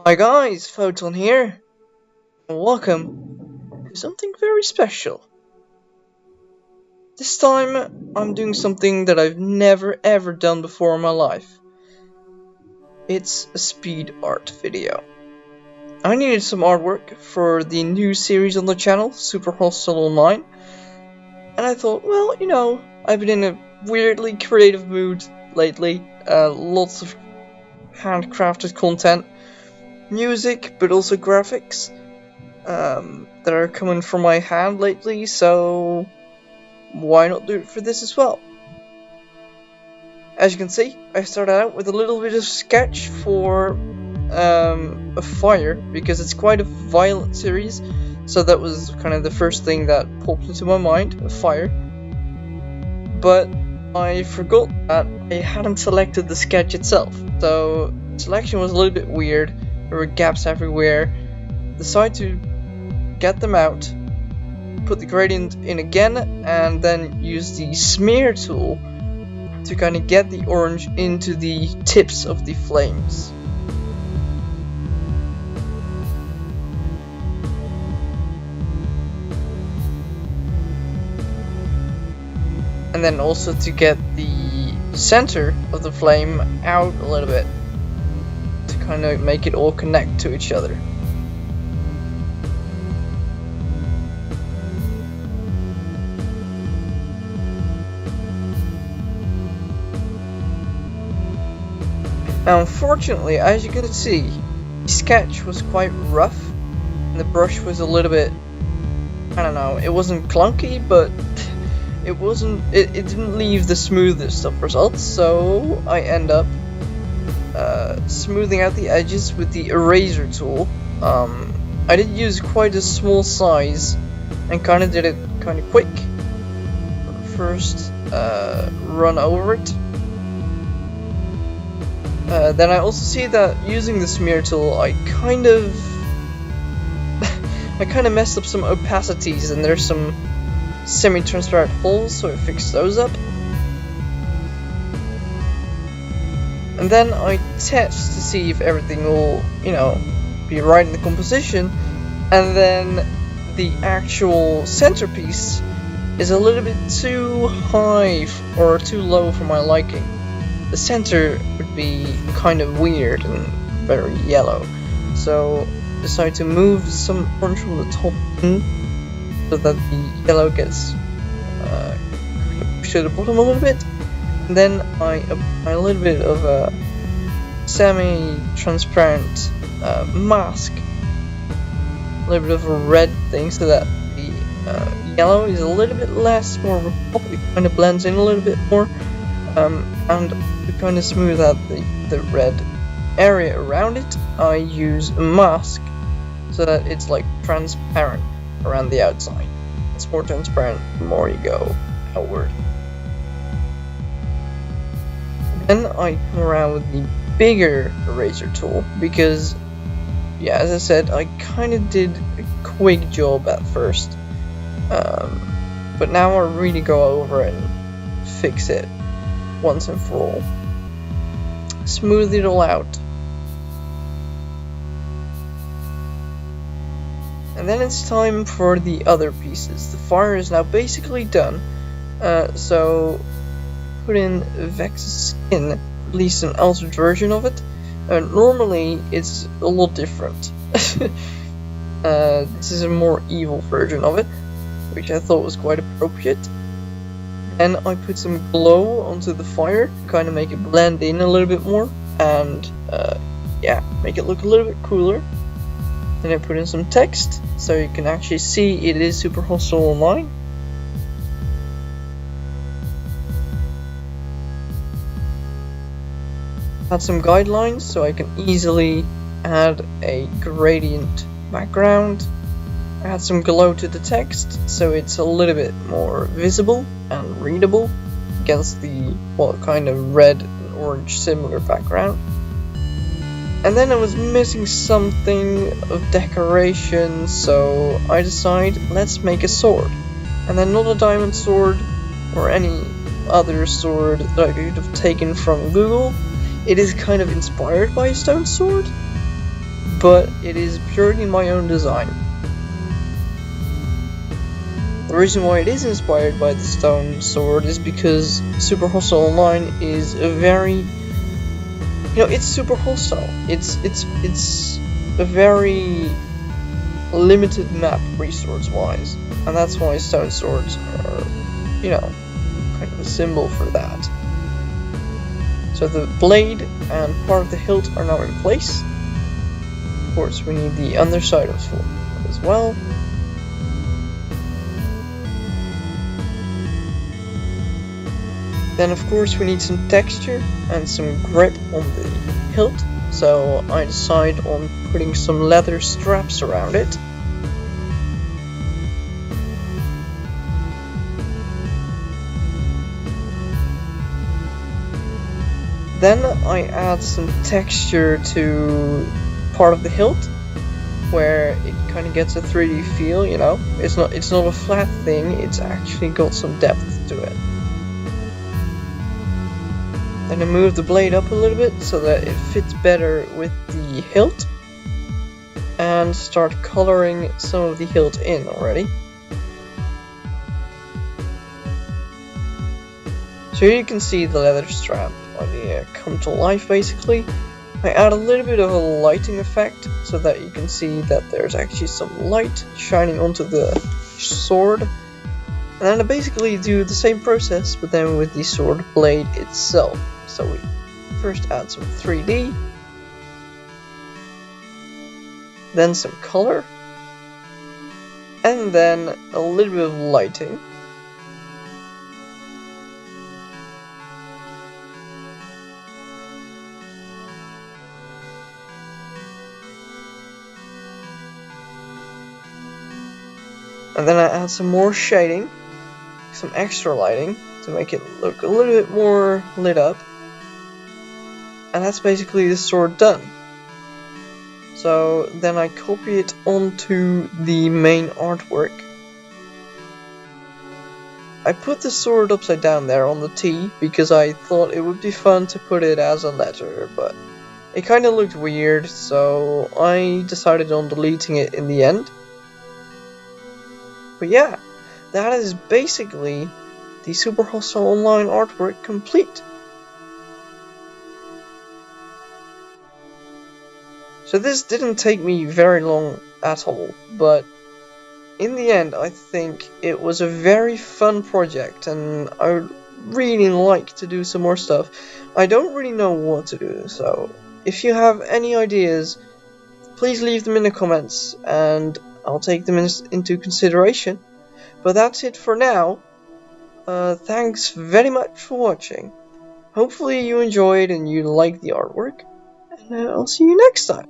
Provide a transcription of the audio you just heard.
Hi guys, Photon here, and welcome to something very special. This time, I'm doing something that I've never ever done before in my life. It's a speed art video. I needed some artwork for the new series on the channel, Super Hostile Online, and I thought, well, I've been in a weirdly creative mood lately, lots of handcrafted content, music, but also graphics. That are coming from my hand lately, so why not do it for this as well? As you can see, I started out with a little bit of sketch for a fire, because it's quite a violent series, so that was kind of the first thing that popped into my mind, a fire. But I forgot that I hadn't selected the sketch itself, so selection was a little bit weird, there were gaps everywhere. Decided to get them out, put the gradient in again, and then use the smear tool to kind of get the orange into the tips of the flames. And then also to get the center of the flame out a little bit, to kind of make it all connect to each other. Now, unfortunately, as you can see, the sketch was quite rough, and the brush was a little bit, I don't know, it wasn't clunky, but it didn't leave the smoothest of results, so I end up smoothing out the edges with the eraser tool. I did use quite a small size, and kind of did it kind of quick. First, run over it. Then I also see that using the smear tool, I kind of messed up some opacities, and there's some semi-transparent holes, so I fixed those up. And then I test to see if everything will, be right in the composition, and then the actual centerpiece is a little bit too high or too low for my liking. The center would be kind of weird and very yellow, so I decided to move some orange from the top in, so that the yellow gets pushed to the bottom a little bit. And then I apply a little bit of a semi-transparent mask, a little bit of a red thing, so that the yellow is a little bit less, more of a pop, it kind of blends in a little bit more. And to kind of smooth out the red area around it, I use a mask so that it's like transparent around the outside. It's more transparent the more you go outward. Then I come around with the bigger eraser tool, because, yeah, as I said, I kind of did a quick job at first, but now I really go over it and fix it once and for all. Smooth it all out. And then it's time for the other pieces. The fire is now basically done, so put in Vex's skin, at least an altered version of it. Normally it's a lot different. This is a more evil version of it, which I thought was quite appropriate. And I put some glow onto the fire to kind of make it blend in a little bit more, and yeah, make it look a little bit cooler. Then I put in some text so you can actually see it is Super Hostile Online. Add some guidelines so I can easily add a gradient background. Add some glow to the text so it's a little bit more visible and readable against the, well, kind of red and orange similar background. And then I was missing something of decoration, so I decided, let's make a sword. And then not a diamond sword or any other sword that I could have taken from Google. It is kind of inspired by a stone sword, but it is purely my own design. The reason why it is inspired by the stone sword is because Super Hostile Online is a very, it's super hostile. It's a very limited map resource-wise, and that's why stone swords are, kind of a symbol for that. So the blade and part of the hilt are now in place. Of course, we need the underside of the sword as well. Then of course we need some texture and some grip on the hilt, so I decide on putting some leather straps around it. Then I add some texture to part of the hilt, where it kind of gets a 3D feel, It's not a flat thing, it's actually got some depth to it. Then I move the blade up a little bit so that it fits better with the hilt, and start coloring some of the hilt in already. So here you can see the leather strap come to life basically. I add a little bit of a lighting effect so that you can see that there's actually some light shining onto the sword. And then I basically do the same process, but then with the sword blade itself. So we first add some 3D, then some color, and then a little bit of lighting. And then I add some more shading, some extra lighting to make it look a little bit more lit up. And that's basically the sword done. So then I copy it onto the main artwork. I put the sword upside down there on the T because I thought it would be fun to put it as a letter, but it kind of looked weird, so I decided on deleting it in the end. But yeah, that is basically the Super Hostile Online artwork complete. So this didn't take me very long at all, but in the end I think it was a very fun project, and I would really like to do some more stuff. I don't really know what to do, so if you have any ideas, please leave them in the comments and I'll take them into consideration. But that's it for now. Thanks very much for watching. Hopefully you enjoyed and you liked the artwork, and I'll see you next time.